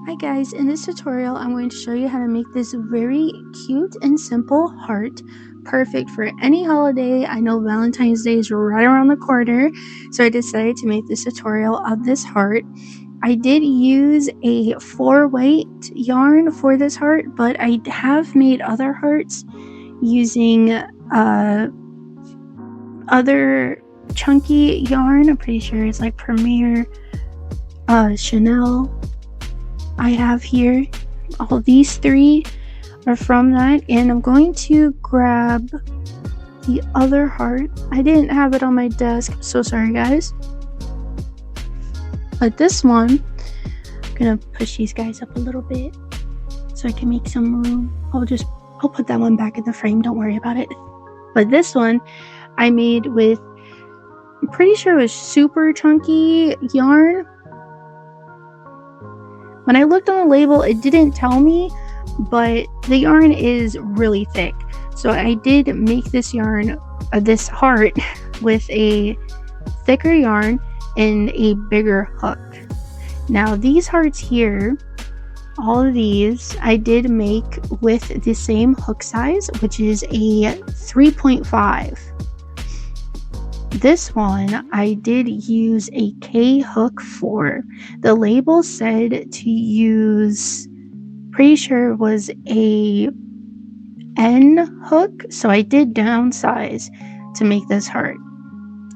Hi guys, in this tutorial I'm going to show you how to make this very cute and simple heart, perfect for any holiday. I know Valentine's Day is right around the corner, so I decided to make this tutorial of this heart. I did use a 4-weight yarn for this heart, but I have made other hearts using other chunky yarn. I'm pretty sure it's like Premier, Chanel. I have here all these three are from that, and I'm going to grab the other heart. I didn't have it on my desk, I'm so sorry guys. But this one, I'm gonna push these guys up a little bit so I can make some room. I'll put that one back in the frame, don't worry about it. But this one I made with, I'm pretty sure it was super chunky yarn. When I looked on the label, it didn't tell me, but the yarn is really thick. So I did make this yarn, this heart, with a thicker yarn and a bigger hook. Now these hearts here, all of these, I did make with the same hook size, which is a 3.5. This one I did use a K hook for. The label said to use, pretty sure it was a N hook, so I did downsize to make this heart.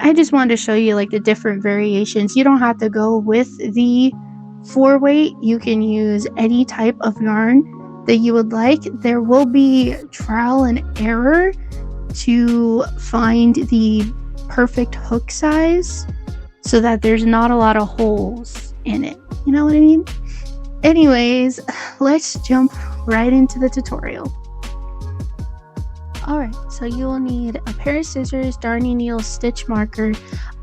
I just wanted to show you like the different variations. You don't have to go with the 4-weight. You can use any type of yarn that you would like. There will be trial and error to find the perfect hook size so that there's not a lot of holes in it, you know what I mean? Anyways, let's jump right into the tutorial. Alright, so you will need a pair of scissors, darning needle, stitch marker.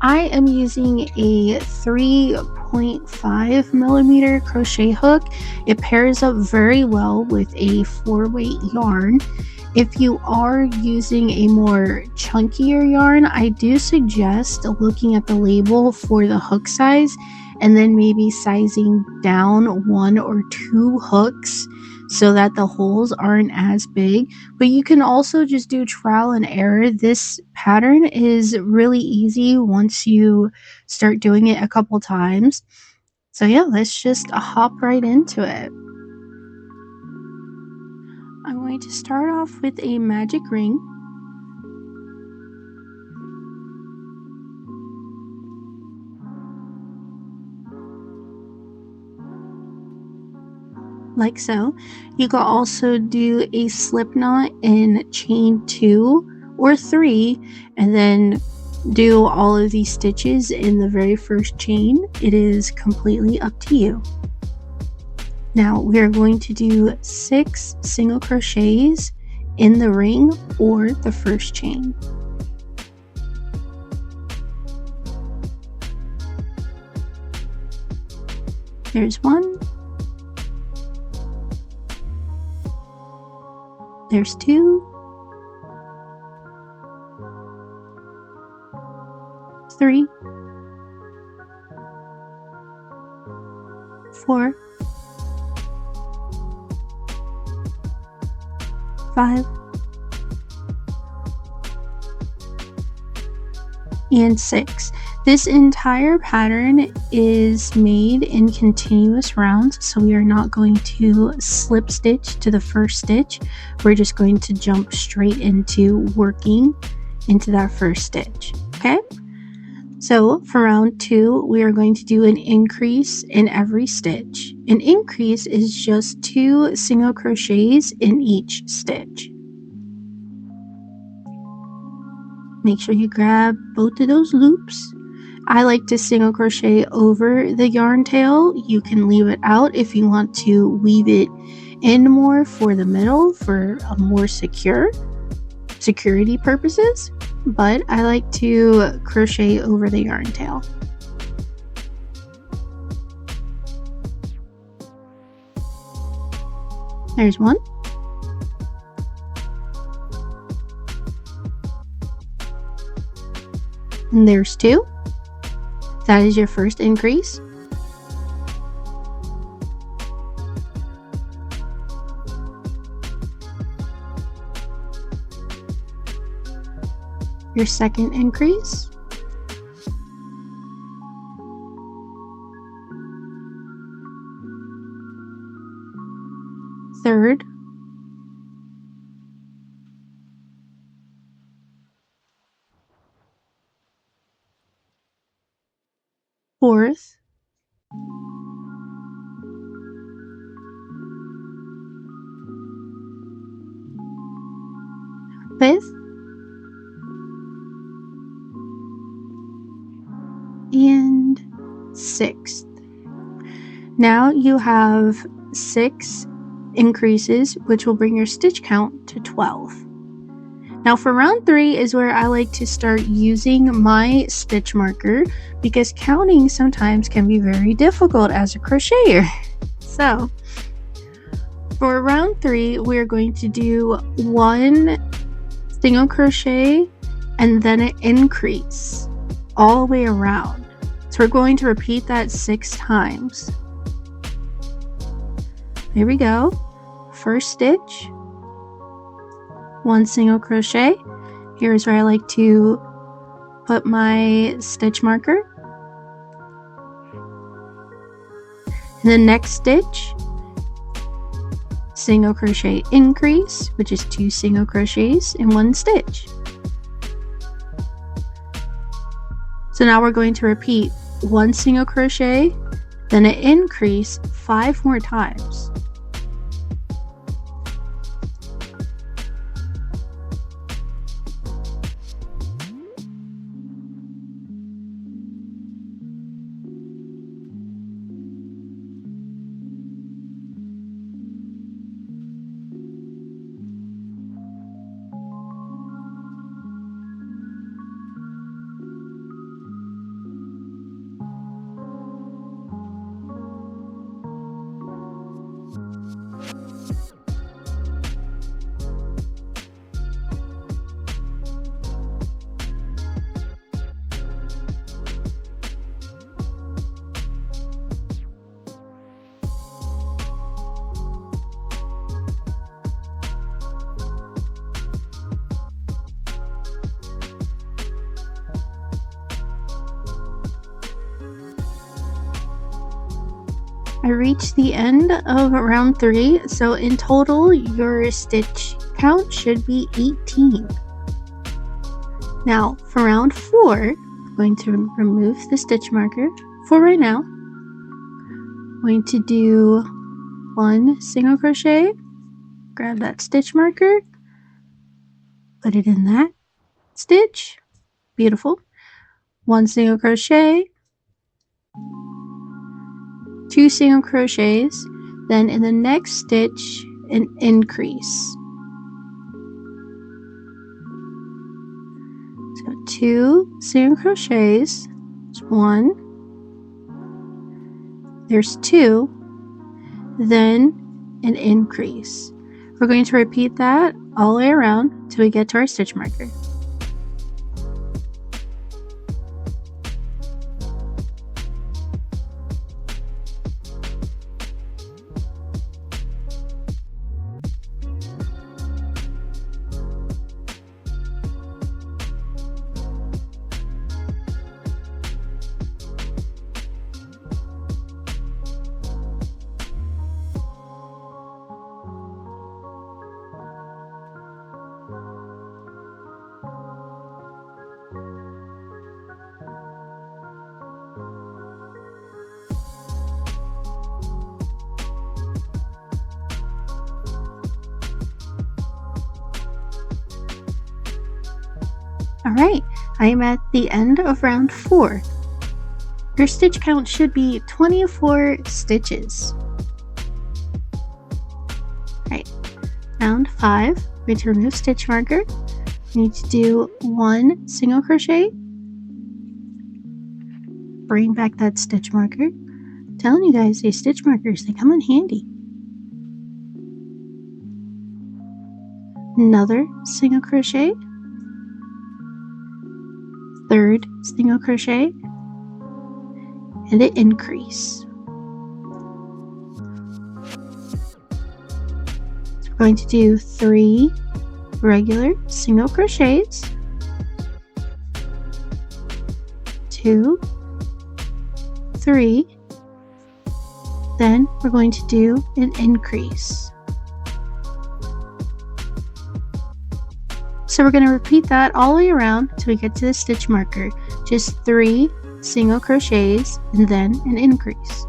I am using a 3.5 millimeter crochet hook. It pairs up very well with a 4-weight yarn. If you are using a more chunkier yarn, I do suggest looking at the label for the hook size and then maybe sizing down 1 or 2 hooks so that the holes aren't as big. But you can also just do trial and error. This pattern is really easy once you start doing it a couple times. So yeah, let's just hop right into it. I'm going to start off with a magic ring. Like so. You can also do a slip knot in chain 2 or 3 and then do all of these stitches in the very first chain. It is completely up to you. Now we are going to do 6 single crochets in the ring or the first chain. There's 1. There's 2. 3. 4. 5 and 6. This entire pattern is made in continuous rounds, so we are not going to slip stitch to the first stitch. We're just going to jump straight into working into that first stitch. Okay, so for round 2 we are going to do an increase in every stitch. An increase is just 2 single crochets in each stitch. Make sure you grab both of those loops. I like to single crochet over the yarn tail. You can leave it out if you want to weave it in more for the middle for a more security purposes, but I like to crochet over the yarn tail. There's 1. And there's 2. That is your first increase. your second increase, third, fourth, fifth, and sixth. Now you have 6 increases, which will bring your stitch count to 12. Now for round 3 is where I like to start using my stitch marker, because counting sometimes can be very difficult as a crocheter. So for round 3, we're going to do 1 single crochet and then an increase all the way around. So we're going to repeat that 6 times. Here we go. First stitch, 1 single crochet. Here's where I like to put my stitch marker. And the next stitch, single crochet increase, which is 2 single crochets in 1 stitch. So now we're going to repeat 1 single crochet, then an increase 5 more times. I reached the end of round 3, so in total your stitch count should be 18. Now for round 4, I'm going to remove the stitch marker for right now. I'm going to do 1 single crochet, grab that stitch marker, put it in that stitch, beautiful, 1 single crochet, 2 single crochets, then in the next stitch an increase. So 2 single crochets, there's 1, there's 2, then an increase. We're going to repeat that all the way around till we get to our stitch marker. Alright, I am at the end of round 4. Your stitch count should be 24 stitches. Alright, round 5, we're going to remove stitch marker. We need to do 1 single crochet, bring back that stitch marker. I'm telling you guys, these stitch markers, they come in handy. Another single crochet, 3rd single crochet, and an increase. So we're going to do 3 regular single crochets, 2, 3, then we're going to do an increase. So we're going to repeat that all the way around till we get to the stitch marker. Just 3 single crochets and then an increase.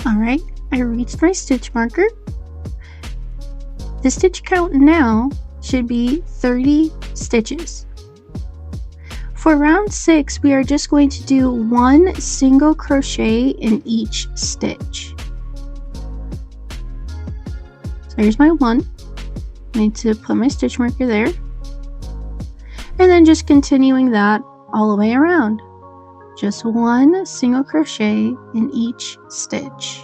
Alright, I reached my stitch marker. The stitch count now should be 30 stitches. For round 6, we are just going to do 1 single crochet in each stitch. So here's my 1. I need to put my stitch marker there. And then just continuing that all the way around. Just 1 single crochet in each stitch.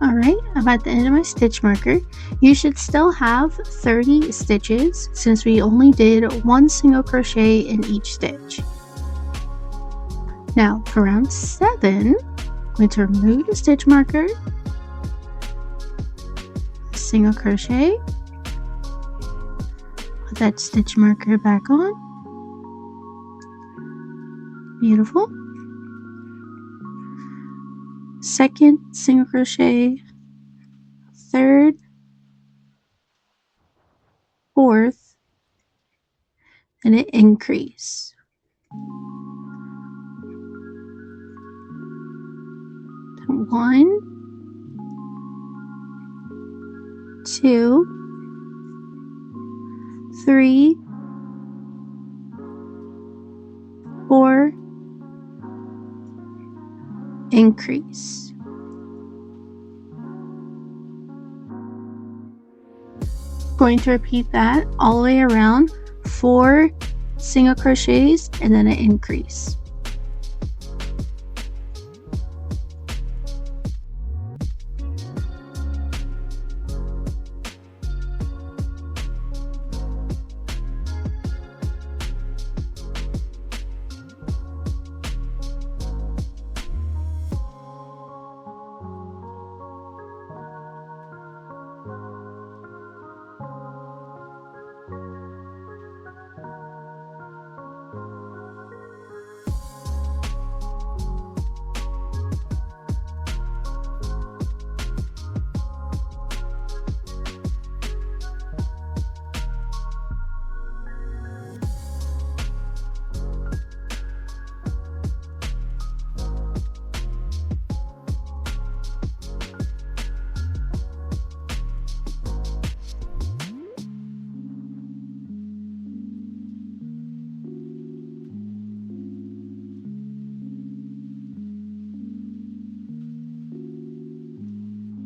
Alright, I'm at the end of my stitch marker. You should still have 30 stitches since we only did 1 single crochet in each stitch. Now for round 7, I'm going to remove the stitch marker, single crochet, put that stitch marker back on. Beautiful. Second single crochet, third, fourth, and an increase. One, 2, 3, 4, increase. Going to repeat that all the way around, 4 single crochets and then an increase.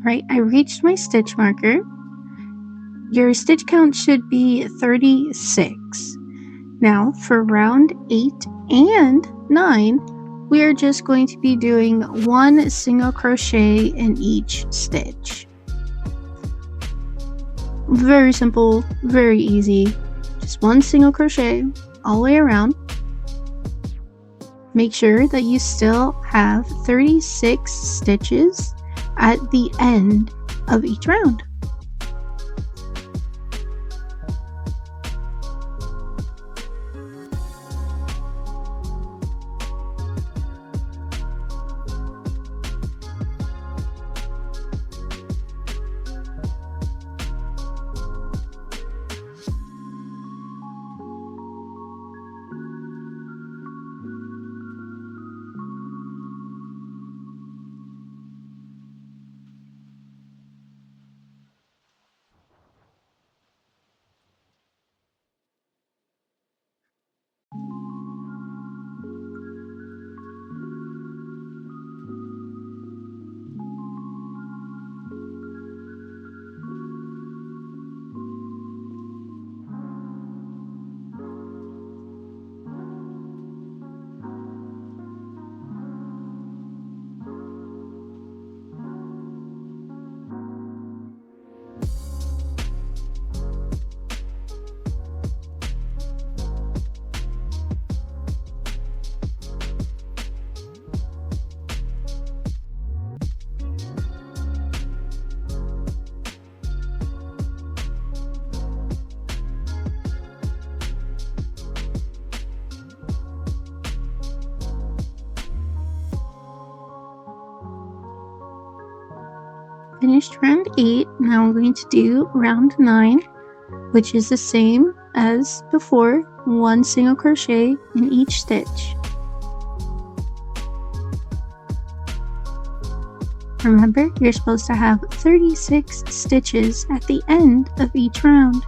Right, I reached my stitch marker. Your stitch count should be 36. Now for round 8 and 9, we are just going to be doing 1 single crochet in each stitch. Very simple, very easy. Just 1 single crochet all the way around. Make sure that you still have 36 stitches at the end of each round. Finished round 8. Now I'm going to do round 9, which is the same as before, 1 single crochet in each stitch. Remember, you're supposed to have 36 stitches at the end of each round.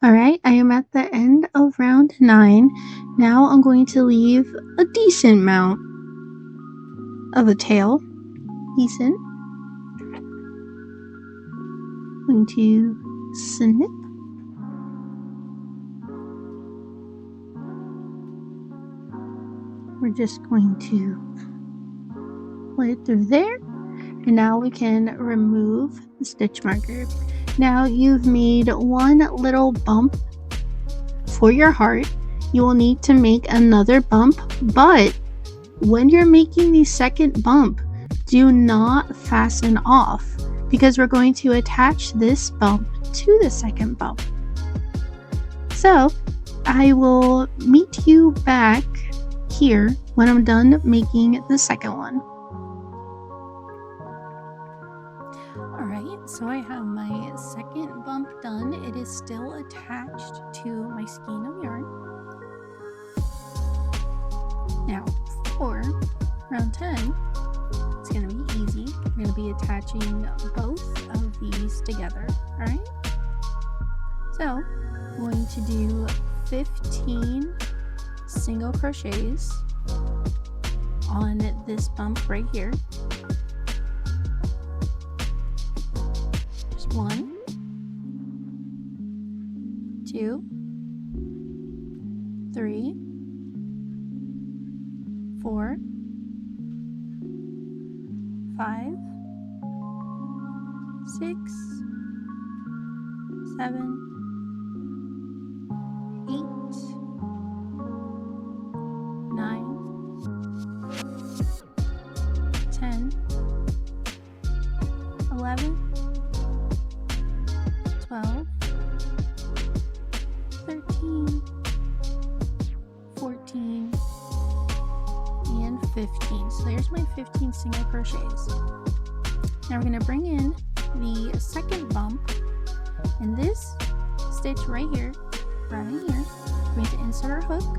Alright, I am at the end of round 9. Now I'm going to leave a decent amount of a tail. Decent. I'm going to snip. We're just going to put it through there. And now we can remove the stitch marker. Now you've made one little bump for your heart. You will need to make another bump, but when you're making the second bump, do not fasten off because we're going to attach this bump to the second bump. So I will meet you back here when I'm done making the second one. Alright, so I have my second bump done. It is still attached to my skein of yarn. Now for round 10, it's going to be easy. I'm going to be attaching both of these together. All right. So I'm going to do 15 single crochets on this bump right here. Just 1, 2, 3, 4, 5, 6, 7, 8, 9, 10, 11, 12, 13, 14, and 15. So there's my 15 single crochets. Now we're going to bring in the second bump, and this stitch right here, right in here, we're going to insert our hook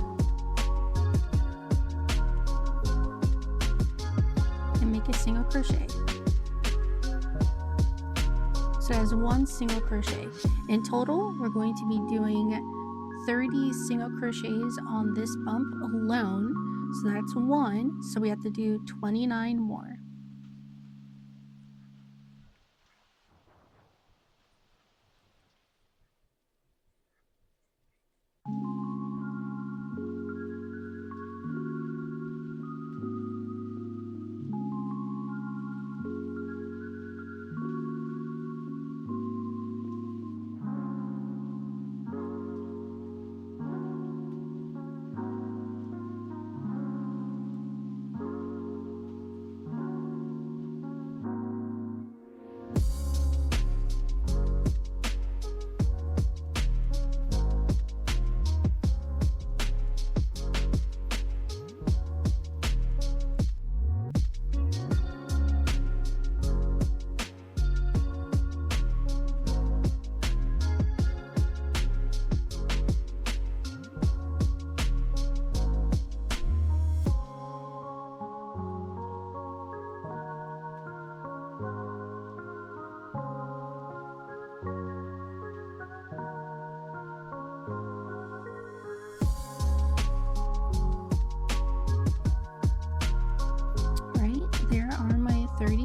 and make a single crochet. So as 1 single crochet. In total, we're going to be doing 30 single crochets on this bump alone. So that's 1, so we have to do 29 more.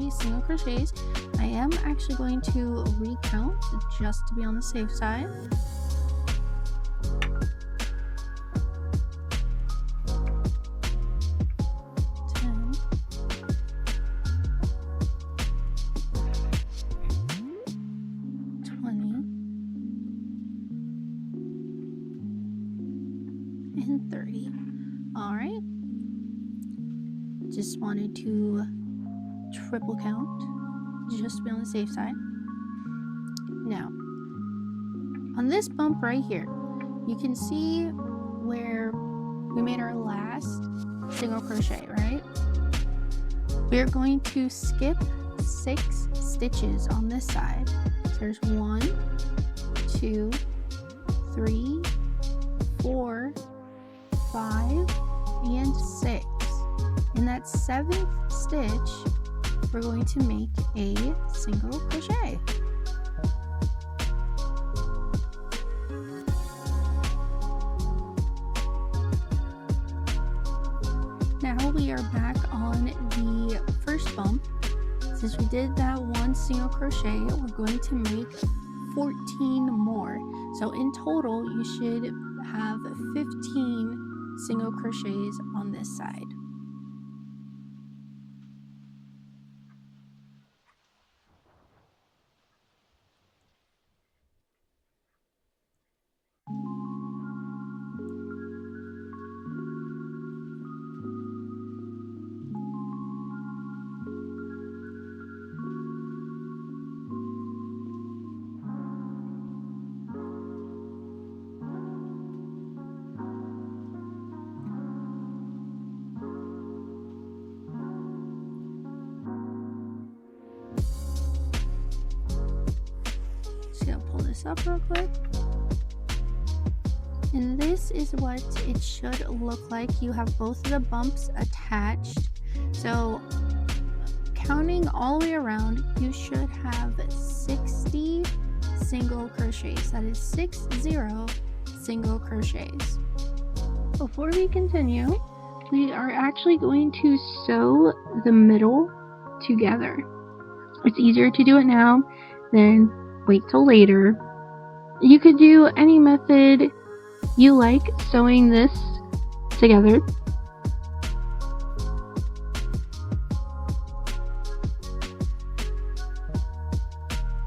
Single crochets. I am actually going to recount just to be on the safe side. And 30. All right. Just wanted to triple count just to be on the safe side. Now, on this bump right here, you can see where we made our last single crochet, right? We're going to skip 6 stitches on this side. So there's 1, 2, 3, 4, 5, and 6. In that 7th stitch, we're going to make a single crochet. Now we are back on the first bump. Since we did that 1 single crochet, we're going to make 14 more. So in total, you should have 15 single crochets on this side. Up real quick, and this is what it should look like. You have both of the bumps attached, so counting all the way around, you should have 60 single crochets. That is 60 single crochets. Before we continue, we are actually going to sew the middle together. It's easier to do it now than wait till later. You could do any method you like sewing this together.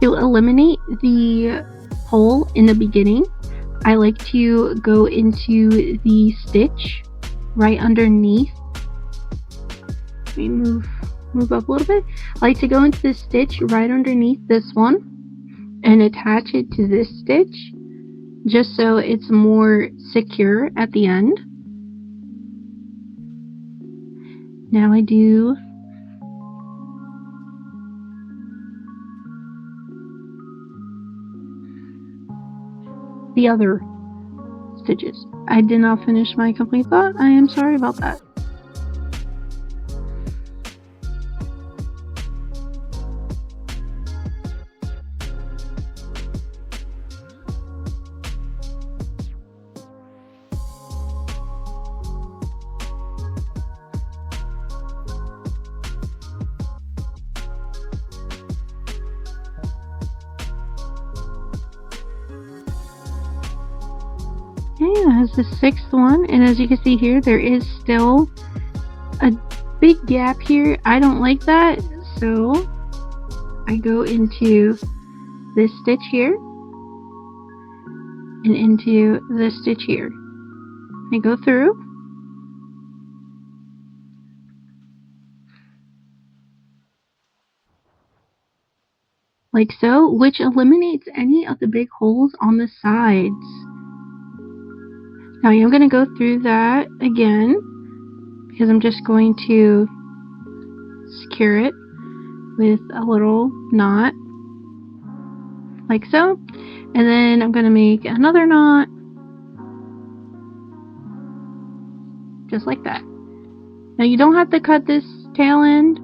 To eliminate the hole in the beginning, I like to go into the stitch right underneath. Let me move up a little bit. I like to go into the stitch right underneath this one and attach it to this stitch just so it's more secure at the end. Now I do the other stitches. I did not finish my complete thought. I am sorry about that. Okay, that is the 6th one, and as you can see here, there is still a big gap here. I don't like that, so I go into this stitch here and into this stitch here. I go through. Like so, which eliminates any of the big holes on the sides. Now I'm going to go through that again because I'm just going to secure it with a little knot like so, and then I'm going to make another knot just like that. Now you don't have to cut this tail end.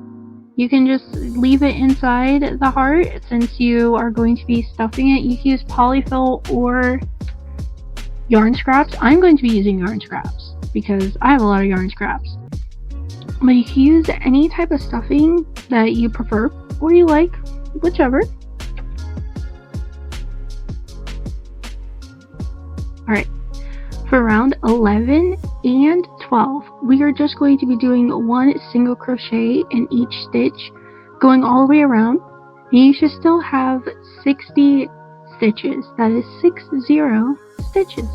You can just leave it inside the heart since you are going to be stuffing it. You can use polyfill or yarn scraps. I'm going to be using yarn scraps because I have a lot of yarn scraps. But you can use any type of stuffing that you prefer or you like, whichever. Alright, for round 11 and 12, we are just going to be doing one single crochet in each stitch, going all the way around, and you should still have 60 stitches. That is 60 stitches.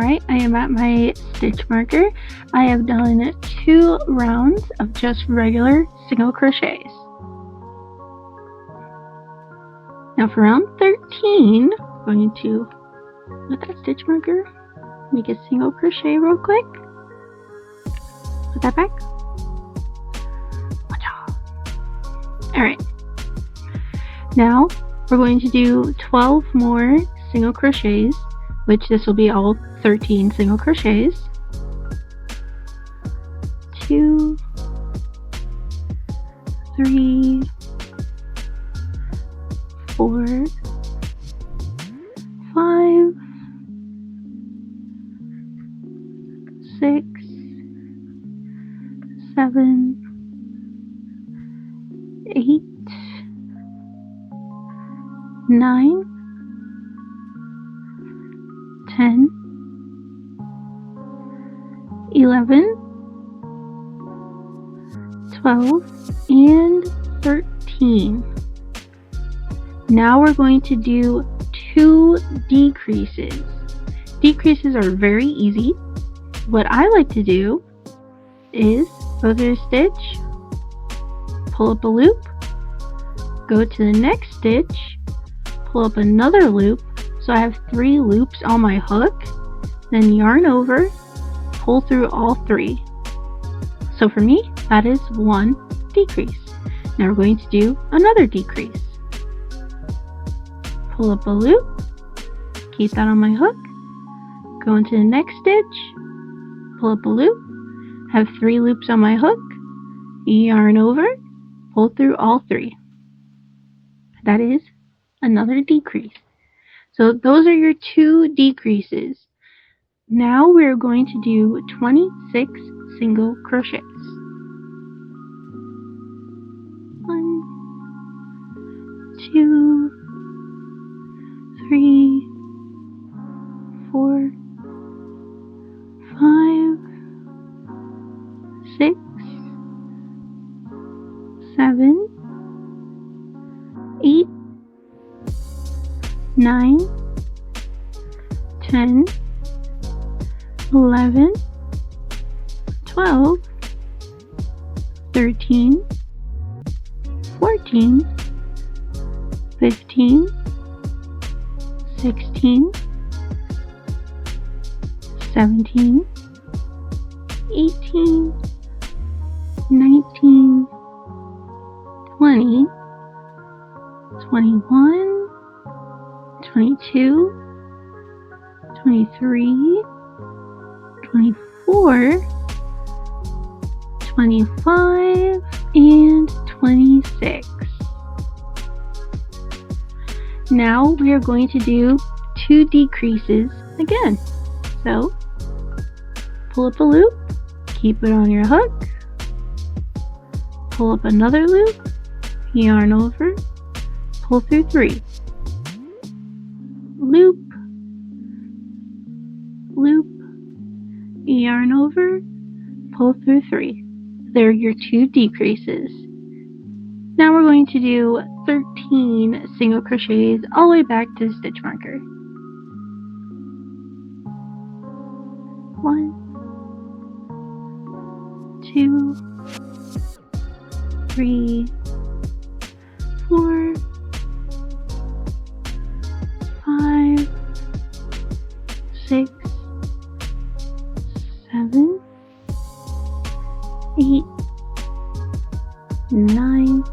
Alright, I am at my stitch marker. I have done 2 rounds of just regular single crochets. Now for round 13, I'm going to, with that stitch marker, make a single crochet real quick. Put that back. Alright, now we're going to do 12 more single crochets, which this will be all 13 single crochets. 2, 3, 4, 5, 6, 7, 8, 9, 10, 11, 12, and 13. Now we're going to do 2 decreases. Decreases are very easy. What I like to do is go through a stitch, pull up a loop, go to the next stitch, pull up another loop, so I have 3 loops on my hook, then yarn over, pull through all 3. So for me, that is 1 decrease. Now we're going to do another decrease. Pull up a loop, keep that on my hook, go into the next stitch, pull up a loop, have 3 loops on my hook, yarn over, pull through all 3. That is another decrease. So those are your 2 decreases. Now we're going to do 26 single crochets. 1, 2, 3, 4, 5, 6, 7, 8, 9, 10, 11, 12, 13, 14, 15, 16, 17, 18, 19, 20, 21, 22, 23, 24, 25, and 26. Now we are going to do 2 decreases again. So pull up a loop, keep it on your hook, pull up another loop, yarn over, pull through 3. Loop, loop, yarn over, pull through 3. There are your 2 decreases. Now we're going to do 13 single crochets all the way back to the stitch marker. 1, 2, 3, 4, 5, 6, 7, 8, 9,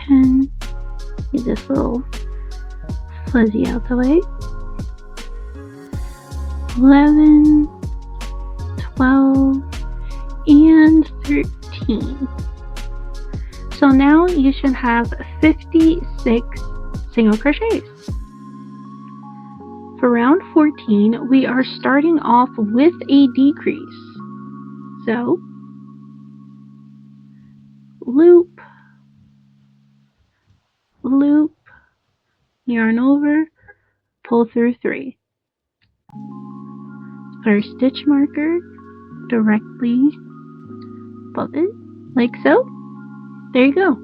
10. Get this little fuzzy out the way. 11, 12, and 13. So now you should have 56 single crochets. For round 14, we are starting off with a decrease. So, loop, loop, yarn over, pull through 3. Put our stitch marker directly above it, like so. There you go.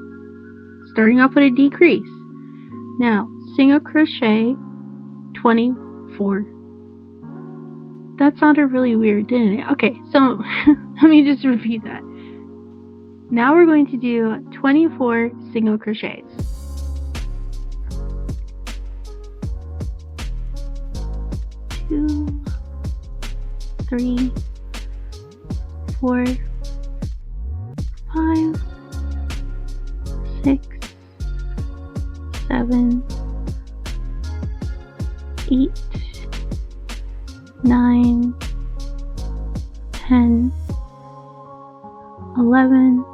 Starting off with a decrease. Now, single crochet 24 That sounded really weird, didn't it? Okay, so let me just repeat that. Now we're going to do 24 single crochets. 2, 3, 4, 5, 6, 7, 8, 9, 10, 11,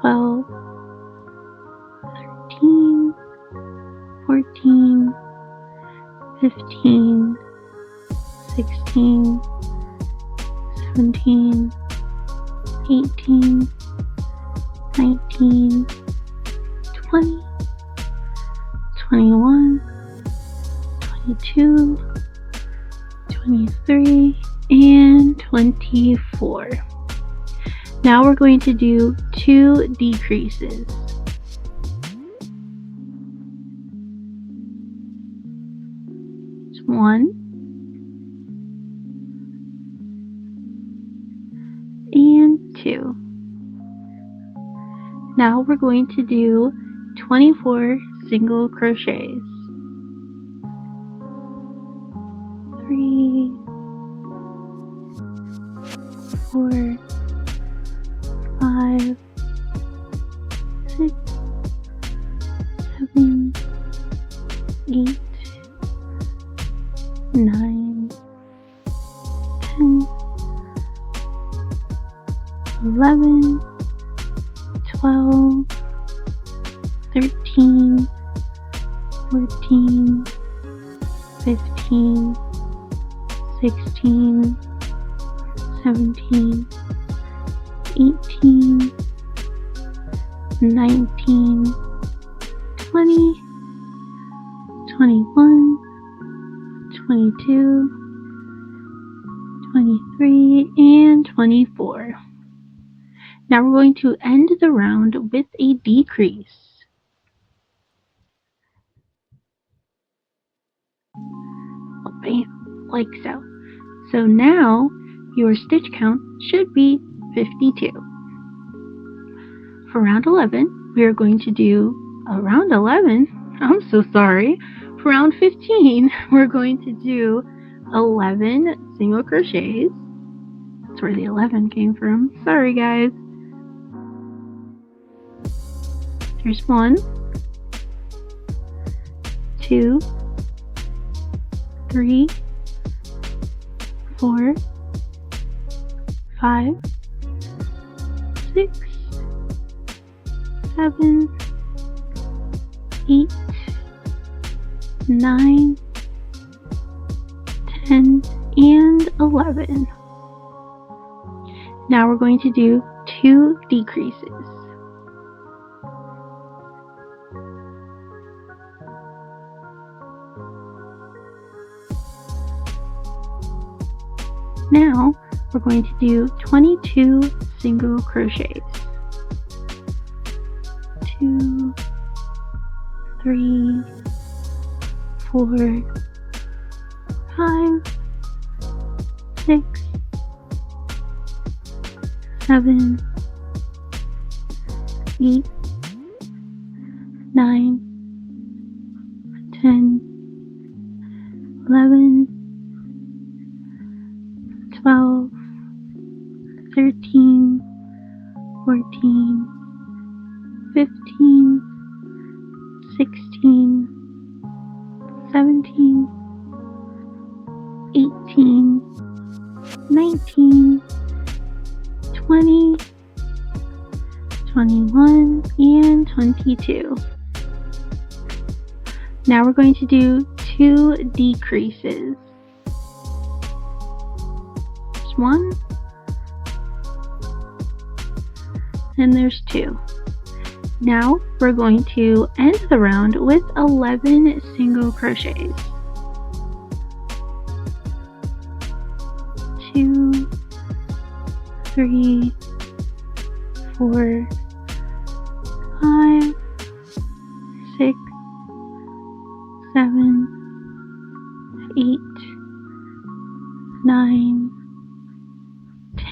12, 13, 14, 15, 16, 17, 18, 19, 20, 21, 22, 23, and 24. Now we're going to do 2 decreases. It's 1 and 2. Now we're going to do 24 single crochets. 3, 4, 5, 6, 7, 8, 9, 10, 11, 12, 13, 14, 15, 16, 17, 18, 19, 20, 21, 22, 23, and 24. Now we're going to end the round with a decrease. Like so. So now your stitch count should be 52. For round 11, we are going to do round 11. I'm so sorry. For round 15, we're going to do 11 single crochets. That's where the 11 came from. Sorry, guys. There's 1, 2, 3, 4, 5, 6, 7, 8, 9, 10, and 11. Now we're going to do 2 decreases. Now we're going to do 22 single crochets. 2, 3, 4, 5, 6, 7, 8, 9, 10, 11, 12, 13, 14, 15, 16, 17, 18, 19, 20, 21, and 22. Now we're going to do 2 decreases. 1 and there's 2. Now we're going to end the round with 11 single crochets. 2, 3, 4, 5, 6, 7, 8, 9,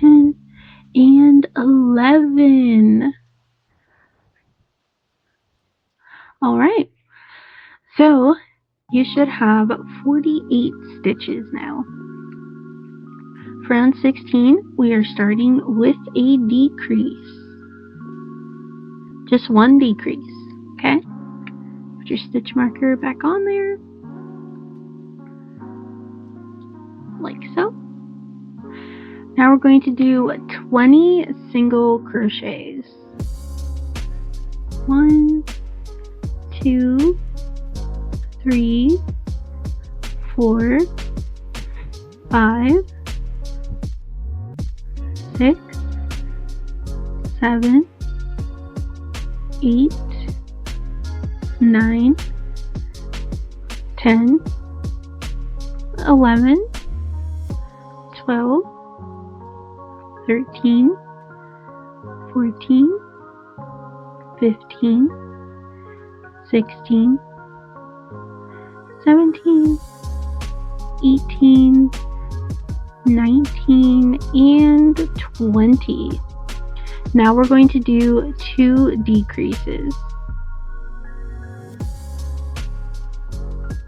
10, and 11. Alright, so you should have 48 stitches now. For round 16, we are starting with a decrease. Just one decrease, okay? Put your stitch marker back on there, like so. Now we're going to do 20 single crochets. 1, 2, 3, 4, 5, 6, 7, 8, 9, 10, 11, 12, 13, 14, 15, 16, 17, 18, 19, and 20. Now we're going to do 2 decreases.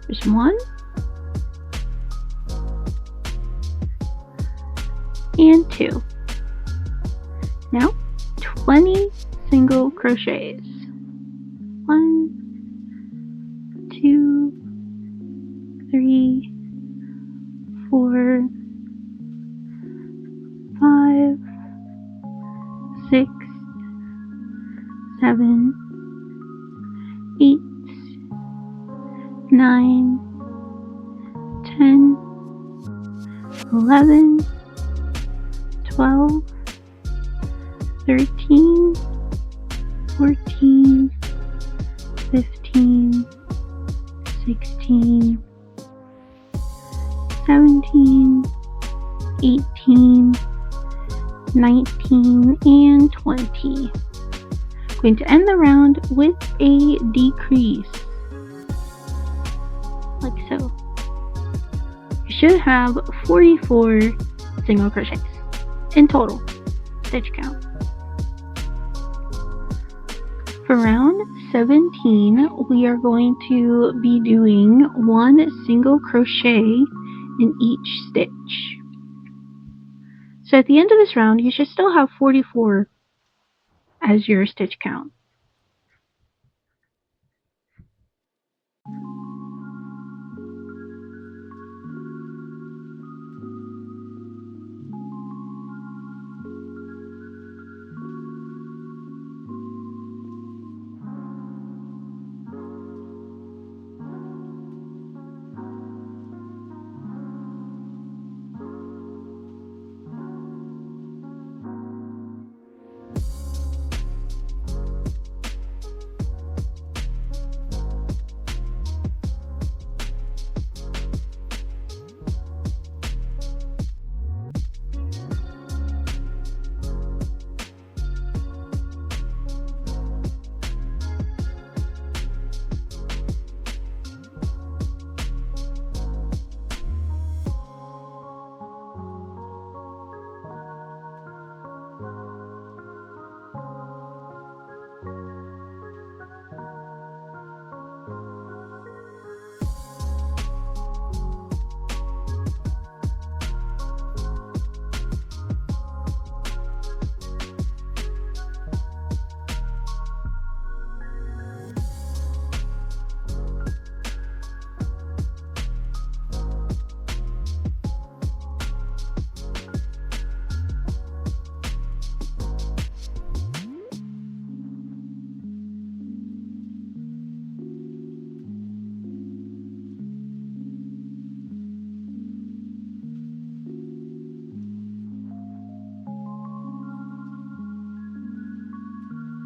There's 1 and 2. Now 20 single crochets. 1, 2, 3, 4, 5, 6, 7, 8, 9, 10, 11, 12, 13, 14, 15, 16, 17, 18, 19, and 20. I'm going to end the round with a decrease, like so. You should have 44 single crochets in total, stitch count. For round 17, we are going to be doing 1 single crochet in each stitch. So at the end of this round, you should still have 44 as your stitch count.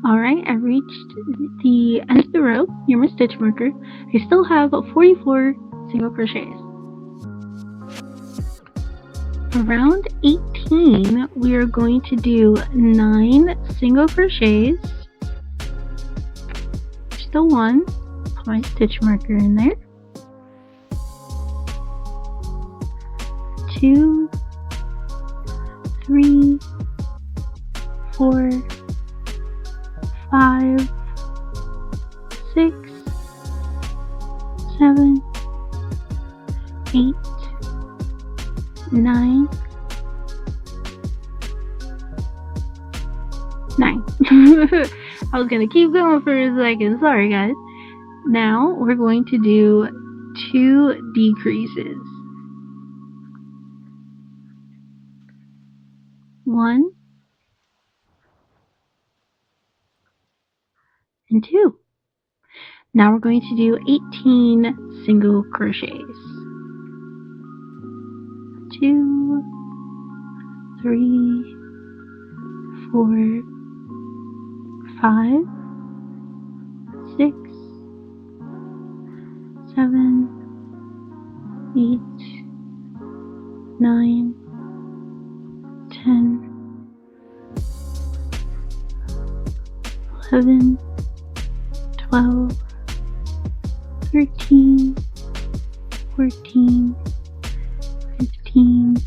Alright, I've reached the end of the row. Here's my stitch marker. I still have 44 single crochets. For round 18, we are going to do 9 single crochets. Still 1. Put my stitch marker in there. 2, 3, 4, 5, 6, 7, 8, 9. 9. I was gonna keep going for a second, sorry guys. Now we're going to do 2 decreases. 1 and 2. Now we're going to do 18 single crochets. 2, 3, 4, 5, 6, 7, 8, 9, 10, 11, 12, 13, 14, 15,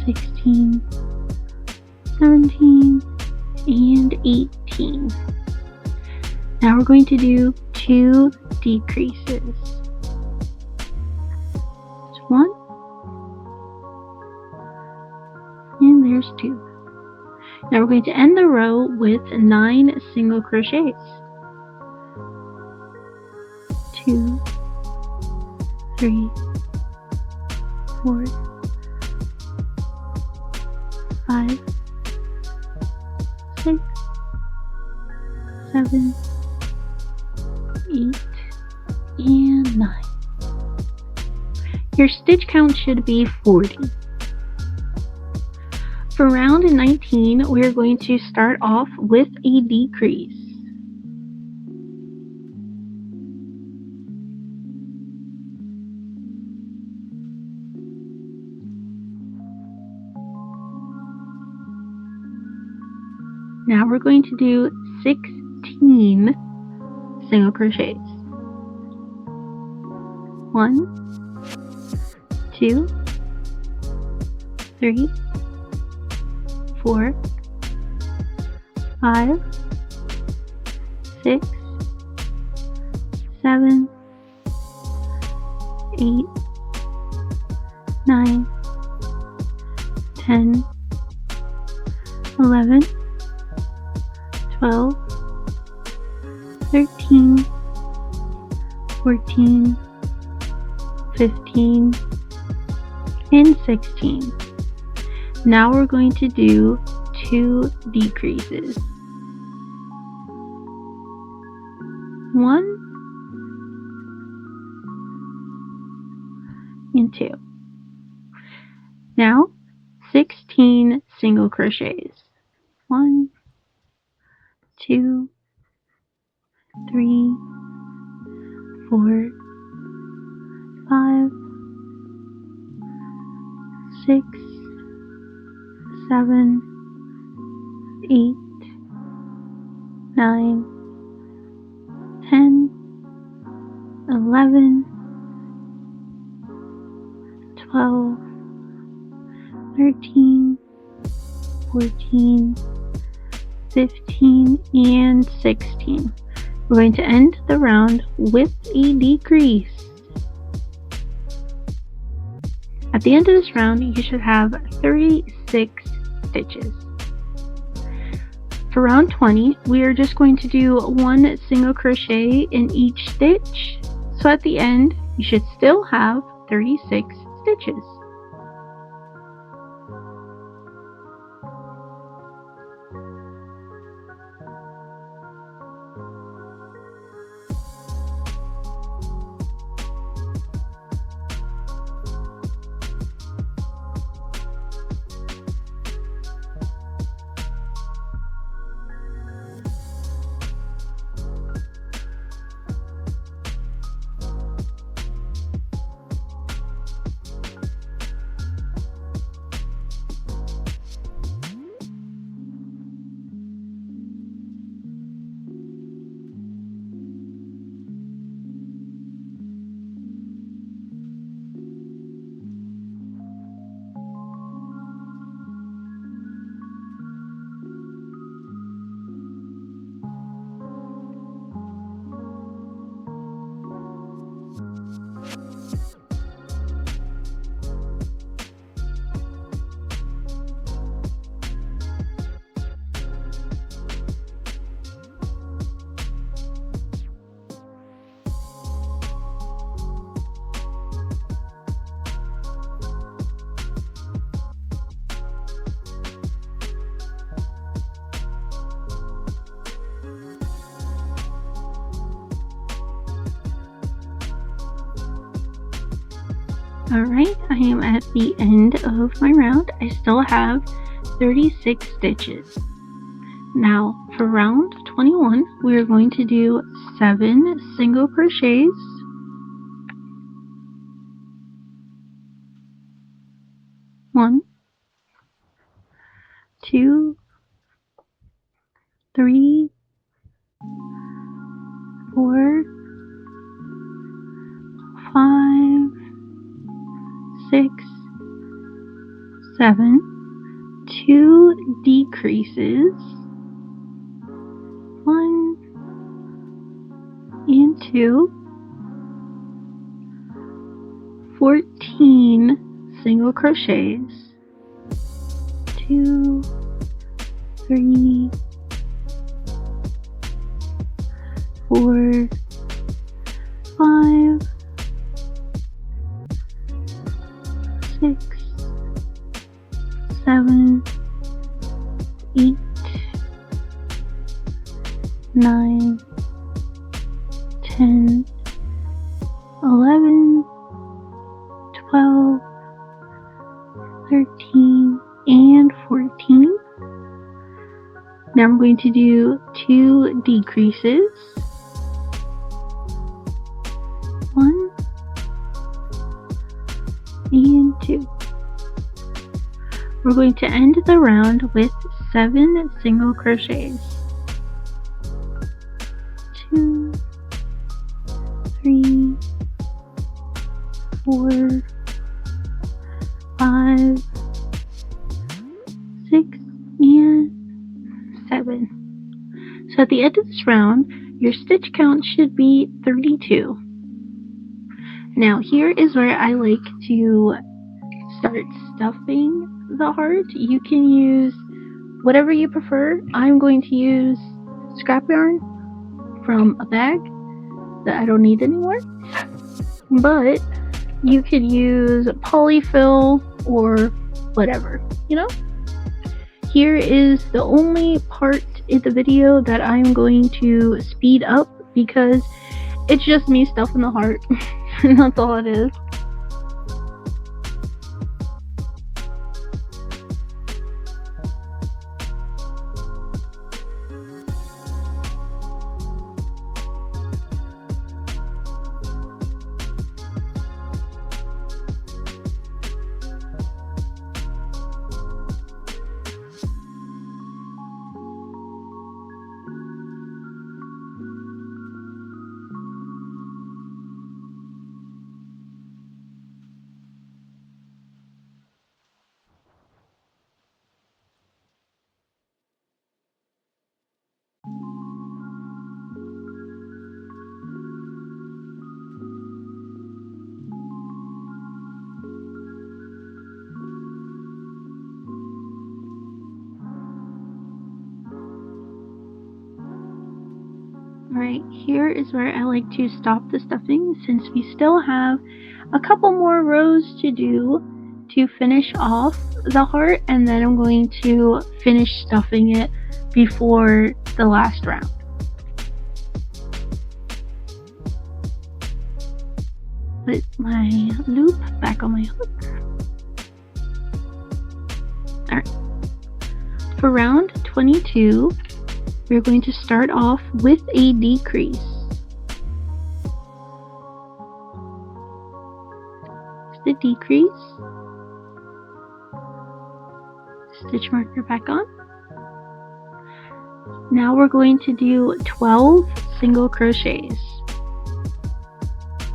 16, 17, and 18. Now we're going to do 2 decreases. There's 1, and there's 2. Now we're going to end the row with 9 single crochets. 2, 3, 4, 5, 6, 7, 8, and 9. Your stitch count should be 40. For round 19, we're going to start off with a decrease. Now we're going to do 16 single crochets. 1, 2, 3, 4, 5, 6, 7, 8, 9, 10, 11, 12, 13, 14, 15, and 16. Now we're going to do 2 decreases. 1 and 2. Now 16 single crochets. 1, 2, 3, 4, 5, 6, 7, 8, 9, 10, 11, 12, 13, 14, 15, and 16. We're going to end the round with a decrease. At the end of this round, you should have 36 stitches. For round 20, we are just going to do 1 single crochet in each stitch. So at the end, you should still have 36 stitches. Alright, I am at the end of my round. I still have 36 stitches. Now for round 21, we are going to do 7 single crochets, 1, 2, 3, 4, 5, 6, 7, 2 decreases, 1 and 2, 14 single crochets, 2, 3, 4, 5, 6, 7, 8, 9, 10, 11, 12, 13, and 14. Now I'm going to do 2 decreases, 1 and 2. We're going to end the round with 7 single crochets, 2, 3, 4, 5, 6, and 7. So at the end of this round, your stitch count should be 32. Now here is where I like to start stuffing the heart. You can use whatever you prefer. I'm going to use scrap yarn from a bag that I don't need anymore, but you could use polyfill or whatever, you know. Here is the only part in the video that I'm going to speed up because it's just me stuffing the heart and that's all it is. Alright, here is where I like to stop the stuffing since we still have a couple more rows to do to finish off the heart, and then I'm going to finish stuffing it before the last round. Put my loop back on my hook. Alright, for round 22, we're going to start off with a decrease. The decrease, stitch marker back on. Now we're going to do 12 single crochets.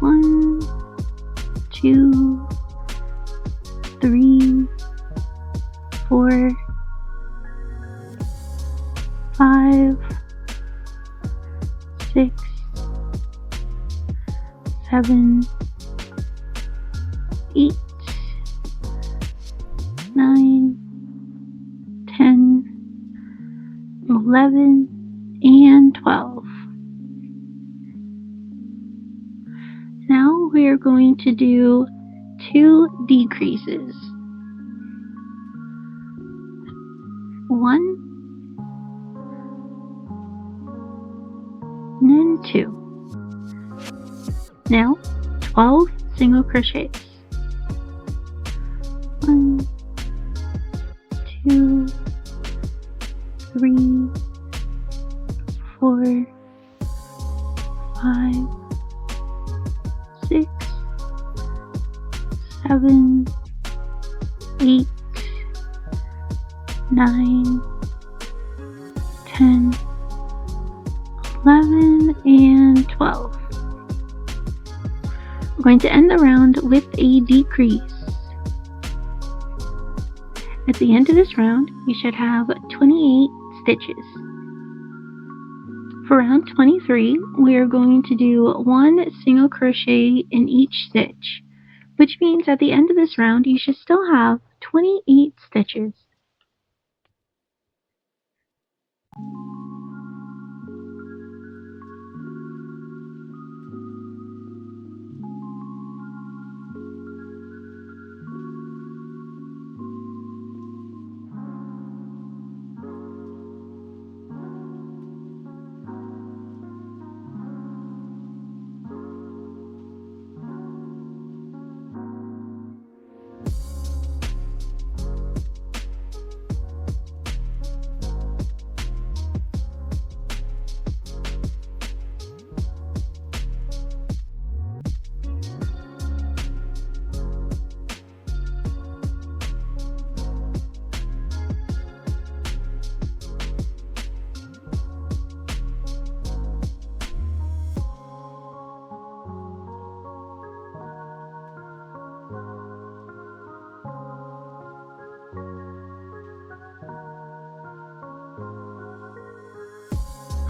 1, 2, 3, 4, 5, 6, 7, 8, 9, 10, 11, and 12. Now we are going to do 2 decreases. 1 and then 2. Now 12 single crochets. 1, 2, 3, 4, 5, 6, 7, 8, 9, 10, 11, and 12. We're going to end the round with a decrease. At the end of this round, you should have 28 stitches. For round 23, we are going to do 1 single crochet in each stitch, which means at the end of this round, you should still have 28 stitches.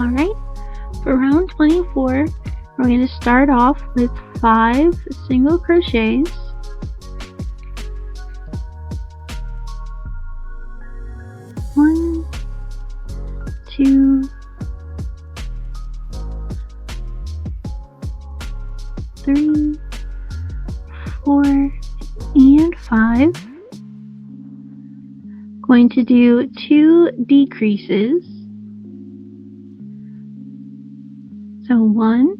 Alright, for round 24, we're going to start off with 5 single crochets. One, 2, 3, 4, and 5. Going to do 2 decreases. So 1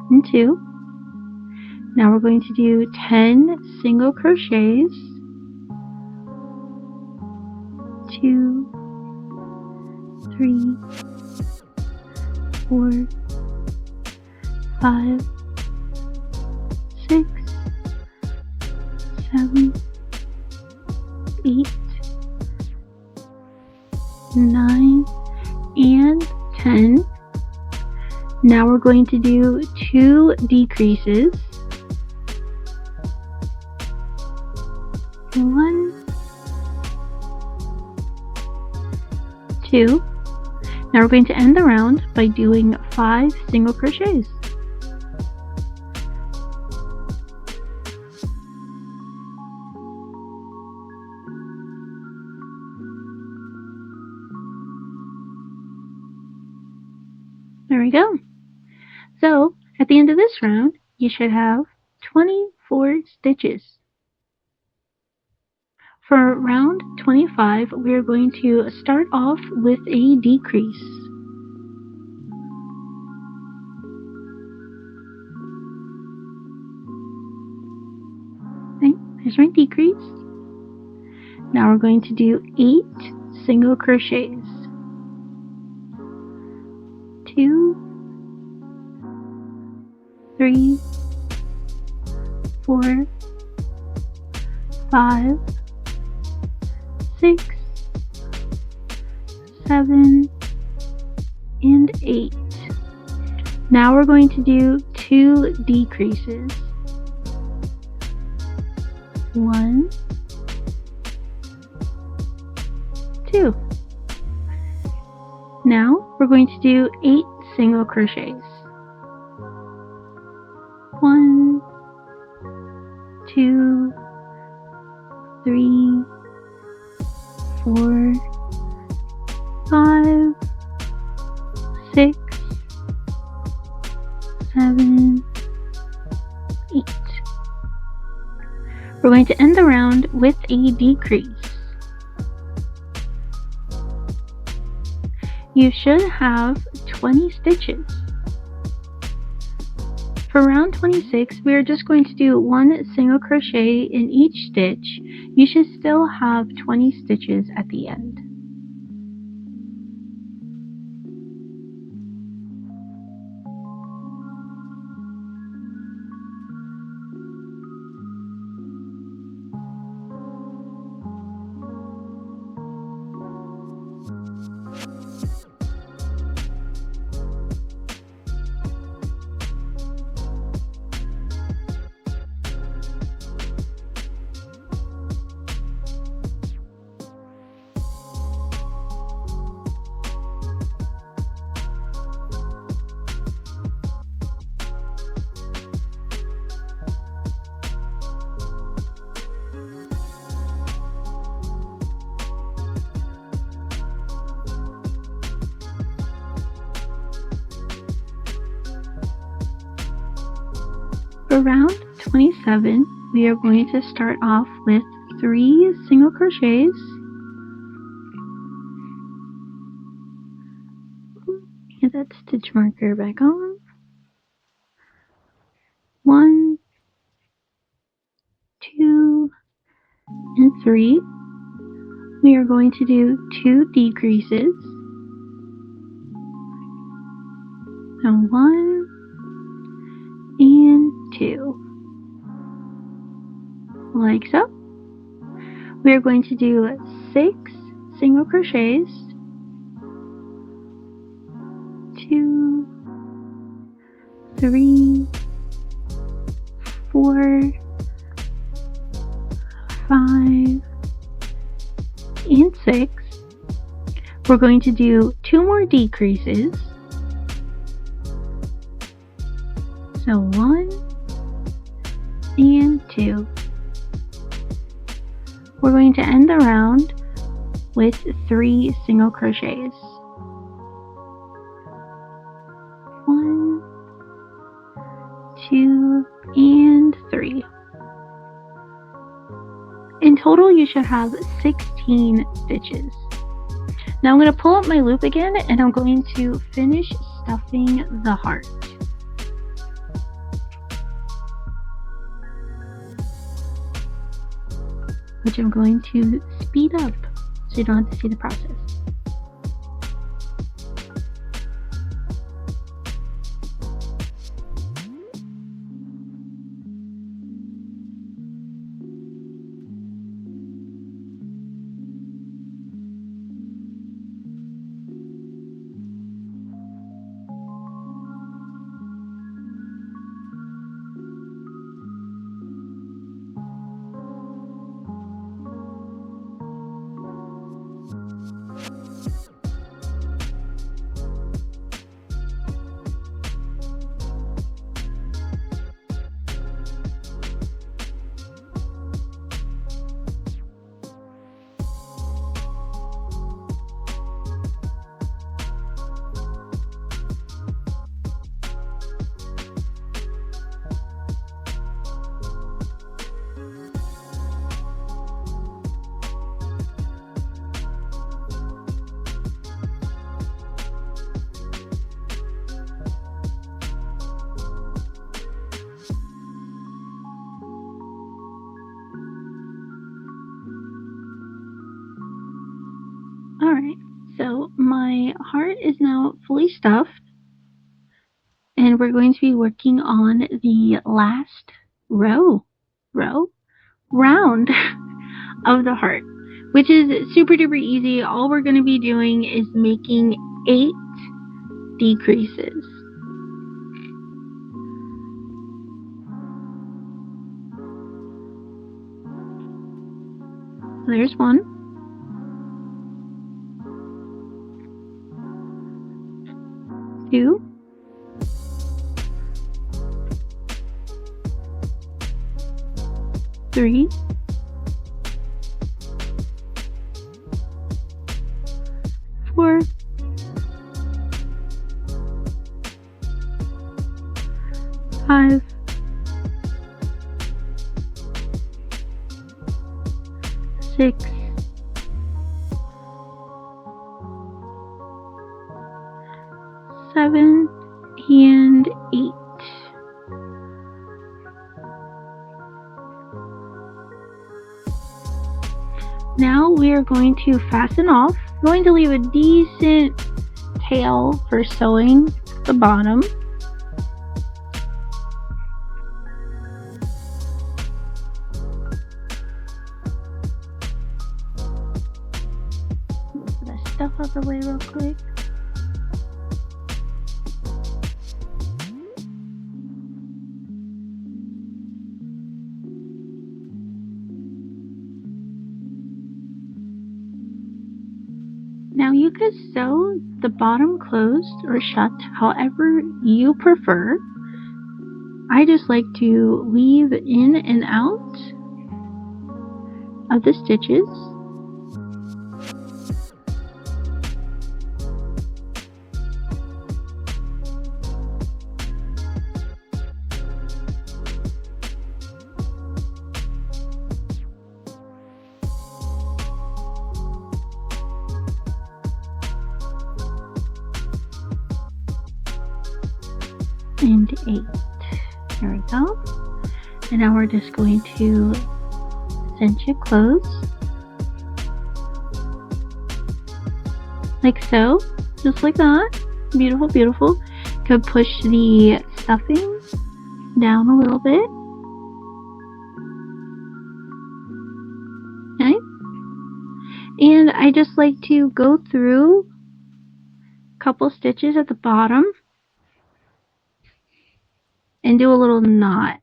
and 2. Now we're going to do 10 single crochets. 2, 3, 4, 5, 6, 7, 8, 9, and 10. Now we're going to do 2 decreases. 1, 2. Now we're going to end the round by doing 5 single crochets. There we go. So, at the end of this round, you should have 24 stitches. For round 25, we are going to start off with a decrease. Okay, there's my decrease. Now we're going to do 8 single crochets. 2, 3, 4, 5, 6, 7, and 8. Now we're going to do 2 decreases. 1, 2. Now we're going to do 8 single crochets. 1, 2, 3, 4, 5, 6, 7, 8. We're going to end the round with a decrease. You should have 20 stitches. For round 26, we are just going to do 1 single crochet in each stitch. You should still have 20 stitches at the end. For round 27, we are going to start off with 3 single crochets. Get that stitch marker back on. 1, 2, and 3. We are going to do 2 decreases. So 1 and 2. Like so. We are going to do 6 single crochets. 2, 3, 4, 5, and 6. We're going to do 2 more decreases. So 1 and 2. We're going to end the round with 3 single crochets. 1, 2, and 3. In total, you should have 16 stitches. Now I'm going to pull up my loop again, and I'm going to finish stuffing the heart. Which I'm going to speed up so you don't have to see the process. Alright, so my heart is now fully stuffed, and we're going to be working on the last round of the heart, which is super duper easy. All we're going to be doing is making 8 decreases. There's 1. 2. 3. 4. 5. 6. 7 and 8. Now we are going to fasten off. I'm going to leave a decent tail for sewing the bottom. Move the stuff out of the way real quick. Now you could sew the bottom closed or shut however you prefer. I just like to weave in and out of the stitches. And 8. There we go. And now we're just going to cinch it closed. Like so. Just like that. Beautiful, beautiful. Could push the stuffing down a little bit. Okay. And I just like to go through a couple stitches at the bottom and do a little knot.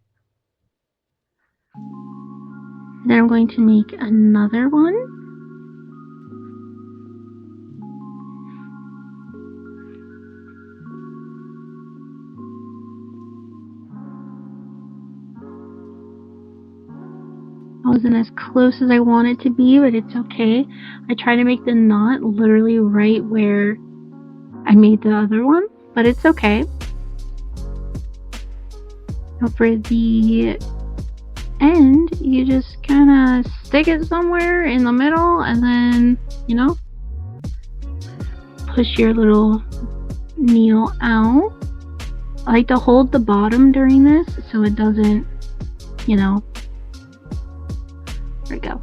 Then I'm going to make another one. I wasn't as close as I wanted to be, but it's okay. I try to make the knot literally right where I made the other one, but it's okay. Now for the end, you just kind of stick it somewhere in the middle and then, you know, push your little needle out. I like to hold the bottom during this so it doesn't, you know, there we go.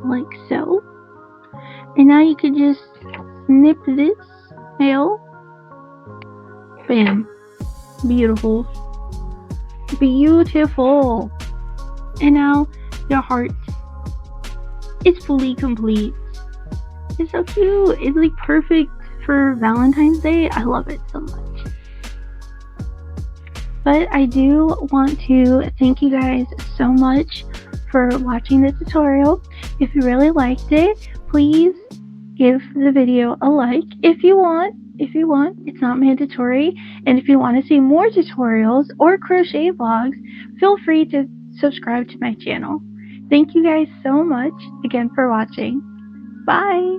Like so. And now you could just snip this tail. Bam. Beautiful. Beautiful. And now your heart is fully complete. It's so cute. It's like perfect for Valentine's Day. I love it so much. But I do want to thank you guys so much for watching the tutorial. If you really liked it, please give the video a like if you want. It's not mandatory. And if you want to see more tutorials or crochet vlogs, feel free to subscribe to my channel. Thank you guys so much again for watching. Bye!